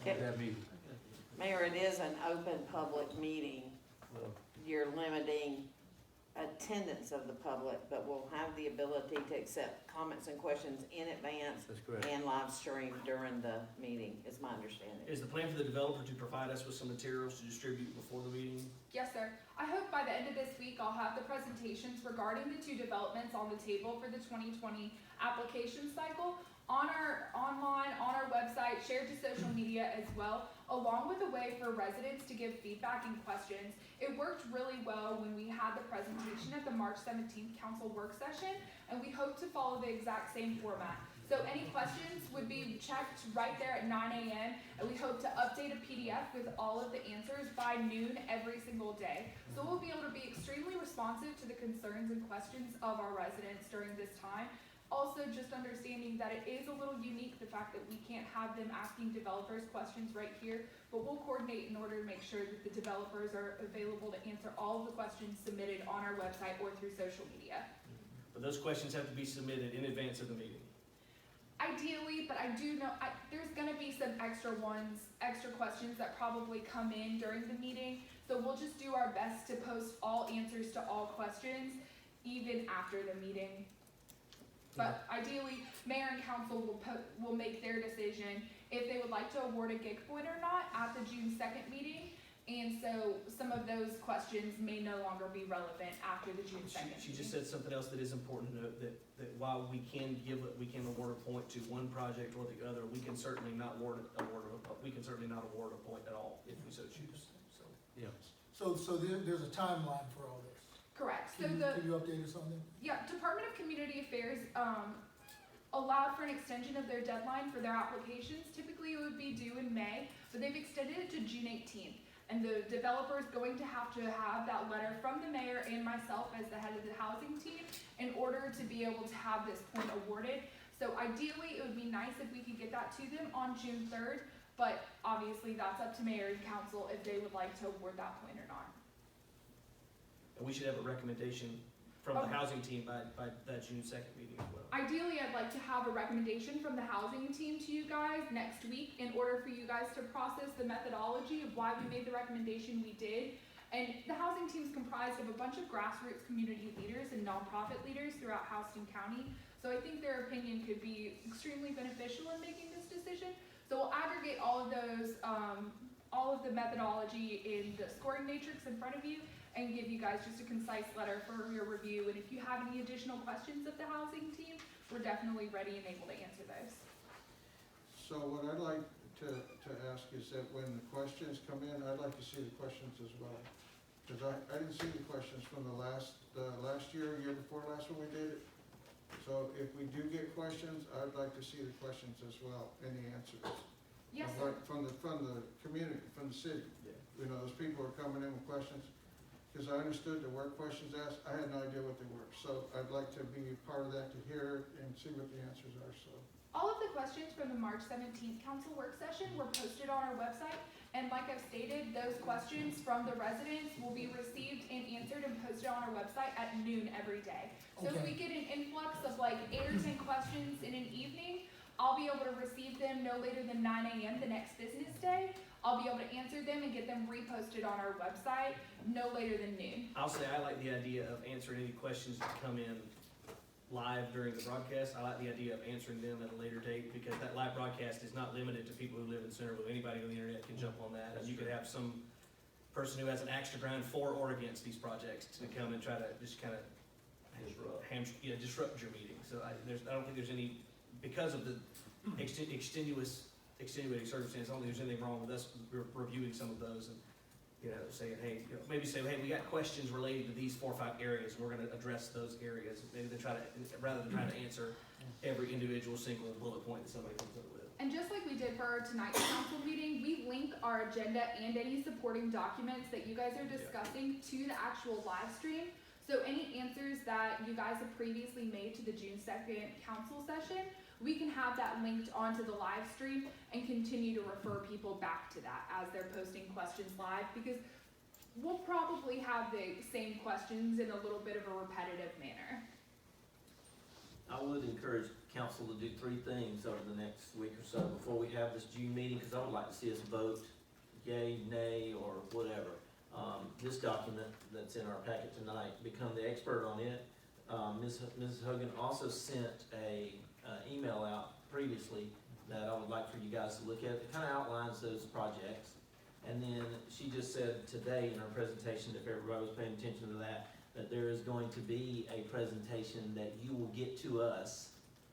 S1: at that meeting.
S3: Mayor, it is an open public meeting.
S1: Well,
S3: You're limiting attendance of the public, but we'll have the ability to accept comments and questions in advance
S1: that's correct.
S3: and live stream during the meeting, is my understanding.
S4: Is the plan for the developer to provide us with some materials to distribute before the meeting?
S9: Yes, sir. I hope by the end of this week, I'll have the presentations regarding the two developments on the table for the 2020 application cycle on our online, on our website, shared to social media as well, along with a way for residents to give feedback and questions. It worked really well when we had the presentation at the March 17th council work session, and we hope to follow the exact same format. So any questions would be checked right there at 9 a.m. and we hope to update a PDF with all of the answers by noon every single day. So we'll be able to be extremely responsive to the concerns and questions of our residents during this time. Also, just understanding that it is a little unique, the fact that we can't have them asking developers questions right here, but we'll coordinate in order to make sure that the developers are available to answer all of the questions submitted on our website or through social media.
S4: But those questions have to be submitted in advance of the meeting.
S9: Ideally, but I do know, there's gonna be some extra questions that probably come in during the meeting. So we'll just do our best to post all answers to all questions, even after the meeting. But ideally, mayor and council will make their decision if they would like to award a gig point or not at the June 2nd meeting. And so some of those questions may no longer be relevant after the June 2nd meeting.
S4: She just said something else that is important to note, that while we can award a point to one project or the other, we can certainly not award a point at all if we so choose, so.
S1: Yeah.
S5: So there's a timeline for all this.
S9: Correct. So
S5: Can you update us on that?
S9: Yeah, Department of Community Affairs allowed for an extension of their deadline for their applications. Typically, it would be be due in May, but they've extended it to June 18th. And the developer is going to have that letter from the mayor and myself as the head of the housing team in order to be able to have this point awarded. So ideally, it would be nice if we could get that to them on June 3rd, but obviously that's up to mayor and council if they would like to award that point or not.
S4: And we should have a recommendation from the
S9: Okay.
S4: housing team by that June 2nd meeting as well.
S9: Ideally, I'd like to have a recommendation from the housing team to you guys next week in order for you guys to process the methodology of why we made the recommendation we did. And the housing team is comprised of a bunch of grassroots community leaders and nonprofit leaders throughout Houston County. So I think their opinion could be extremely beneficial in making this decision. So we'll aggregate all of those, all of the methodology in the scoring matrix in front of you and give you guys just a concise letter for your review. And if you have any additional questions of the housing team, we're definitely ready and able to answer those.
S2: So what I'd like to ask is that when the questions come in, I'd like to see the questions as well. Because I didn't see the questions from the last year before last when we did it. So if we do get questions, I'd like to see the questions as well, and the answers.
S9: Yes,
S2: Of
S9: sir.
S2: what- From the community, from the city. You know, those people are coming in with questions. Because I understood there were questions asked, I had no idea what they were. So I'd like to be part of that, to hear and see what the answers are, so.
S9: All of the questions from the March 17th council work session were posted on our website. And like I've stated, those questions from the residents will be received and answered and posted on our website at noon every day. So if
S5: Okay.
S9: we get an influx of like 8 or 10 questions in an evening, I'll be able to receive them no later than 9 a.m. the next business day. I'll be able to answer them and get them reposted on our website no later than noon.
S4: I'll say I like the idea of answering any questions that come in live during the broadcast. I like the idea of answering them at a later date because that live broadcast is not limited to people who live in Centerville. Anybody on the internet can jump on that. And you could have some person who has an axe to grind for or against these projects to come and try to just kind of disrupt your meeting. So I don't think there's any, because of the extenuating circumstances, I don't think there's anything wrong with us reviewing some of those and, saying, hey, maybe say, hey, we got questions related to these 4 or 5 areas, and we're gonna address those areas. Maybe rather than trying to answer every individual single bullet point that somebody comes up with.
S9: And just like we did for tonight's council meeting, we link our agenda and any supporting documents that you guys are discussing to the actual live stream. So any answers that you guys have previously made to the June 2nd council session, we can have that linked onto the live stream and continue to refer people back to that as they're posting questions live, because we'll probably have the same questions in a little bit of a repetitive manner.
S8: I would encourage council to do 3 things over the next week or so before we have this June meeting, because I would like to see us vote yay, nay, or whatever. This document that's in our packet tonight, become the expert on it. Mrs. Hogan also sent a email out previously that I would like for you guys to look at. It kind of outlines those projects. And then she just said today in her presentation, if everybody was paying attention to that there is going to be a presentation that you will get to us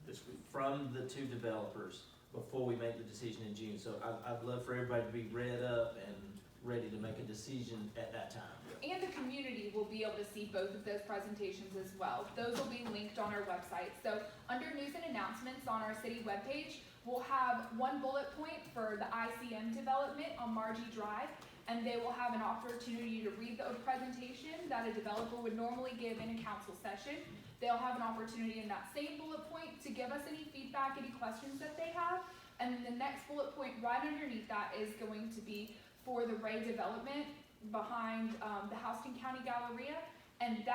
S4: This week.
S8: from the 2 developers before we make the decision in June. So I'd love for everybody to be read up and ready to make a decision at that time.
S9: And the community will be able to see both of those presentations as well. Those will be linked on our website. So under news and announcements on our city webpage, we'll have 1 bullet point for the ICM development on Margie Drive, and they will have an opportunity to read the presentation that a developer would normally give in a council session. They'll have an opportunity in that same bullet point to give us any feedback, any questions that they have. And the next bullet point right underneath that is going to be for the Ray development behind the Houston County Galleria, and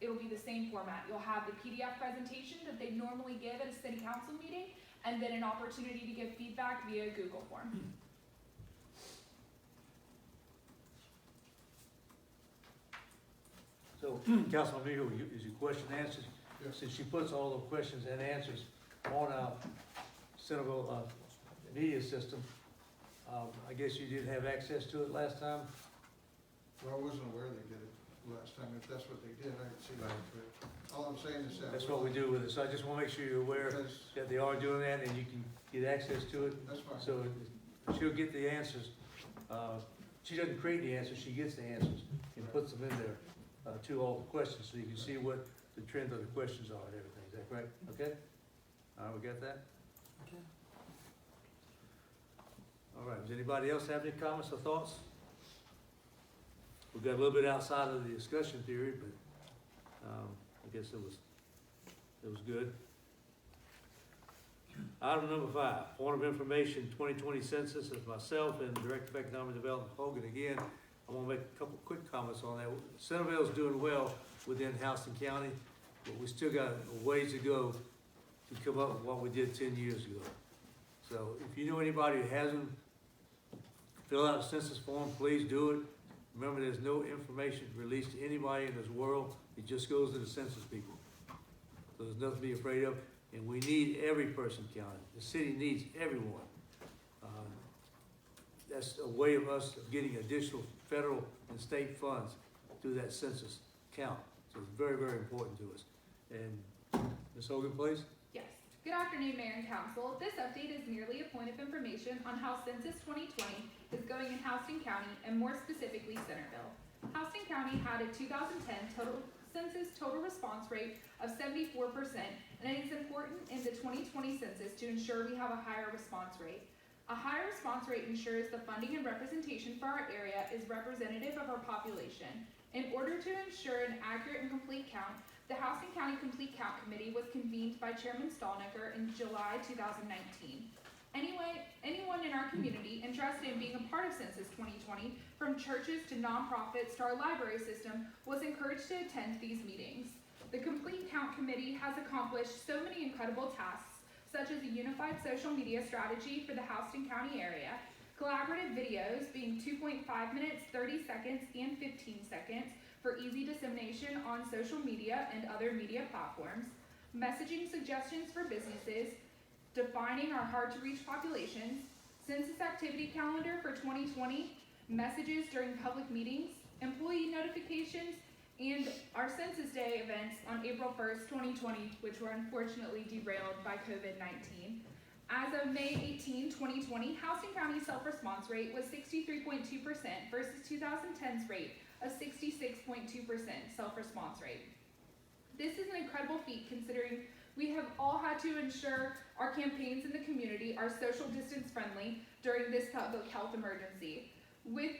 S9: it'll be the same format. You'll have the PDF presentation that they normally give at a city council meeting, and then an opportunity to give feedback via Google form.
S1: So, Councilman Migo, is your question answered?
S2: Yes.
S1: Since she puts all the questions and answers on our Centerville media system, I guess you did have access to it last time?
S2: Well, I wasn't aware they did it last time. If that's what they did, I didn't see that. But all I'm saying is that.
S1: That's what we do with it, so I just wanna make sure you're aware
S2: Because,
S1: that they are doing that and you can get access to it.
S2: that's fine.
S1: So she'll get the answers. She doesn't create the answers, she gets the answers and puts them in there to all the questions, so you can see what the trend of the questions are and everything. Is that correct? Okay? All right, we got that?
S5: Okay.
S1: Does anybody else have any comments or thoughts? We got a little bit outside of the discussion period, but, I guess it was good. Item number 5, point of information, 2020 census, is myself and Director of Economic Development, Hogan. Again, I want to make a couple quick comments on that. Centerville's doing well within Houston County, but we still got a ways to go to come up with what we did 10 years ago. So if you know anybody who hasn't filled out a census form, please do it. Remember, there's no information released to anybody in this world. It just goes to the census people. So there's nothing to be afraid of. And we need every person counted. The city needs everyone. That's a way of us getting additional federal and state funds through that census count. So it's very, very important to us. And Ms. Hogan, please.
S9: Yes. Good afternoon, Mayor and Council. This update is merely a point of information on how Census 2020 is going in Houston County, and more specifically Centerville. Houston County had a 2010 census total response rate of 74%, and it is important in the 2020 census to ensure we have a higher response rate. A higher response rate ensures the funding and representation for our area is representative of our population. In order to ensure an accurate and complete count, the Houston County Complete Count Committee was convened by Chairman Stallnecker in July 2019. Anyone in our community interested in being a part of Census 2020, from churches to nonprofits to our library system, was encouraged to attend these meetings. The Complete Count Committee has accomplished so many incredible tasks, such as a unified social media strategy for the Houston County area, collaborative videos being 2.5 minutes, 30 seconds, and 15 seconds for easy dissemination on social media and other media platforms, messaging suggestions for businesses, defining our hard-to-reach populations, census activity calendar for 2020, messages during public meetings, employee notifications, and our Census Day events on April 1st, 2020, which were unfortunately derailed by COVID-19. As of May 18, 2020, Houston County's self-response rate was 63.2% versus 2010's rate of 66.2% self-response rate. This is an incredible feat considering we have all had to ensure our campaigns in the community are social distance friendly during this public health emergency. With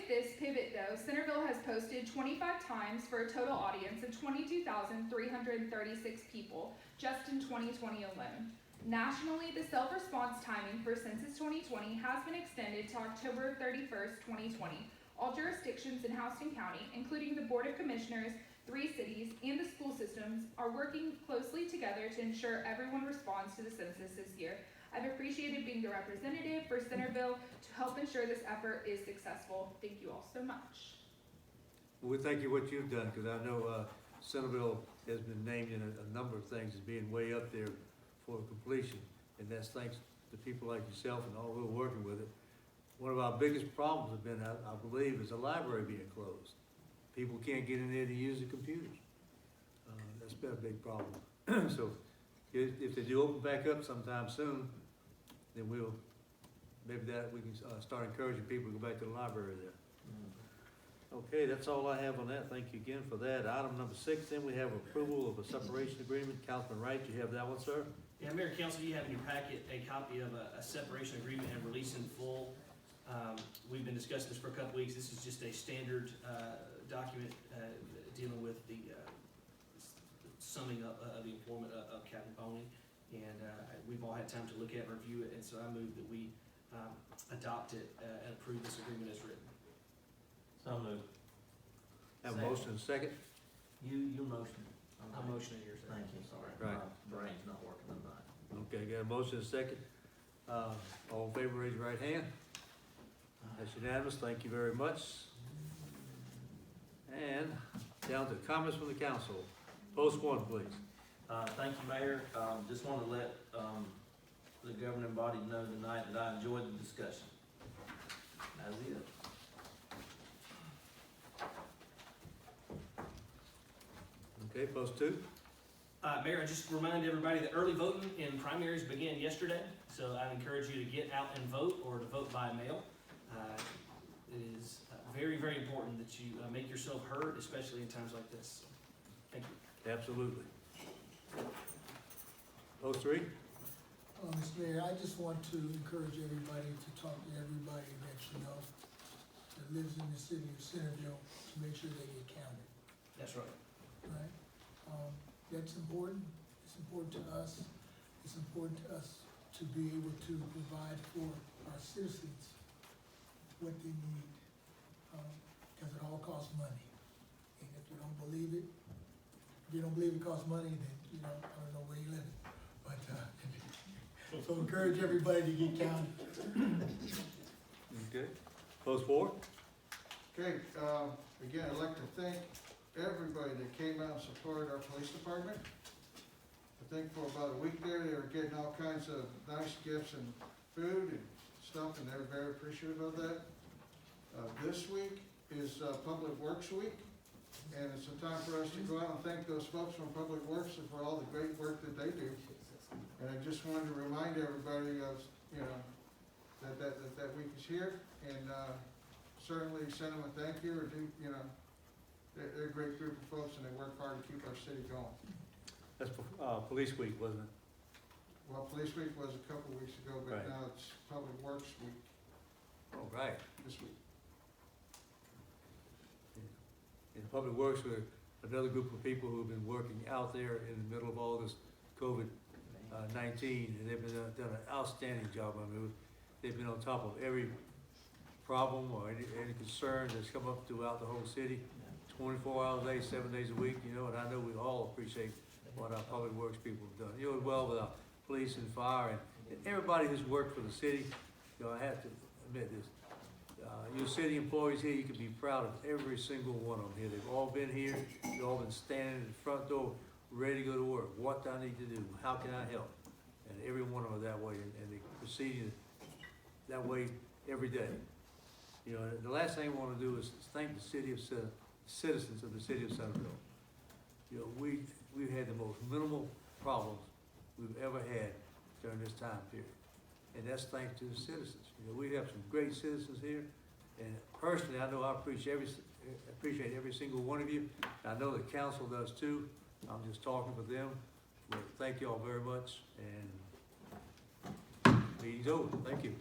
S9: this pivot though, Centerville has posted 25 times for a total audience of 22,336 people just in 2020 alone. Nationally, the self-response timing for Census 2020 has been extended to October 31st, 2020. All jurisdictions in Houston County, including the Board of Commissioners, 3 cities, and the school systems, are working closely together to ensure everyone responds to the census this year. I've appreciated being the representative for Centerville to help ensure this effort is successful. Thank you all so much.
S1: Well, we thank you what you've done, because I know Centerville has been named in a number of things as being way up there for completion, and that's thanks to people like yourself and all who are working with it. One of our biggest problems have been, I believe, is the library being closed. People can't get in there to use the computers. That's been a big problem. So if they do open back up sometime soon, then we can start encouraging people to go back to the library there. Okay, that's all I have on that. Thank you again for that. Item number 6, then we have approval of a separation agreement. Councilman Wright, you have that one, sir?
S4: Yeah, Mayor and Council, you have in your packet a copy of a separation agreement and release in full. We've been discussing this for a couple weeks. This is just a standard document dealing with the summing up of the employment of Captain Boney. And we've all had time to look at and review it, and so I move that we adopt it and approve this agreement as written.
S8: So moved.
S1: Have a motion and a second?
S8: You motion.
S4: I'm motioning yours.
S8: Thank you, sorry.
S1: Right.
S8: My brain's not working tonight.
S1: Okay, got a motion and a second. All in favor, raise your right hand. That's unanimous. Thank you very much. And down to comments from the council. Post 1, please.
S8: Thank you, Mayor. Just want to let the governing body know tonight that I enjoyed the discussion. That's it.
S1: Okay, post 2.
S4: Mayor, I just remind everybody that early voting in primaries began yesterday, so I encourage you to get out and vote or to vote by mail. It is very, very important that you make yourself heard, especially in times like this. Thank you.
S1: Absolutely. Post 3.
S5: Mr. Mayor, I just want to encourage everybody to talk to everybody that you know that lives in the city of Centerville to make sure they get counted,
S4: That's right.
S5: right? That's important. It's important to us. It's important to us to be able to provide for our citizens what they need, because it all costs money. And if you don't believe it, if you don't believe it costs money, then, you know, I don't know where you live. But, so encourage everybody to get counted.
S1: Okay. Post four?
S2: Okay, again, I'd like to thank everybody that came out and supported our police department. I think for about a week there, they were getting all kinds of nice gifts and food and stuff, and they were very appreciative of that. This week is Public Works Week, and it's a time for us to go out and thank those folks from Public Works and for all the great work that they do. And I just wanted to remind everybody of, you know, that week is here, and certainly send them a thank you, or do, you know, they're a great group of folks, and they work hard to keep our city going.
S1: That's, Police Week, wasn't it?
S2: Well, Police Week was a couple of weeks ago, but
S1: Right.
S2: now it's Public Works Week
S1: All right.
S2: this week.
S1: In Public Works, we're another group of people who've been working out there in the middle of all this COVID-19, and they've been done an outstanding job. I mean, they've been on top of every problem or any concern that's come up throughout the whole city, 24 hours a day, 7 days a week, you know, and I know we all appreciate what our Public Works people have done. You know, as well with our police and fire and everybody who's worked for the city. You know, I have to admit this. Your city employees here, you can be proud of every single one of them here. They've all been here, they've all been standing at the front door, ready to go to work. What do I need to do? How can I help? And every one of them that way, and they proceed that way every day. You know, the last thing I want to do is thank the citizens of the city of Centerville. You know, we've had the most minimal problems we've ever had during this time period. And that's thanks to the citizens. You know, we have some great citizens here. And personally, I know I appreciate every single one of you. I know the council does too. I'm just talking for them. But thank you all very much, and meeting's over. Thank you.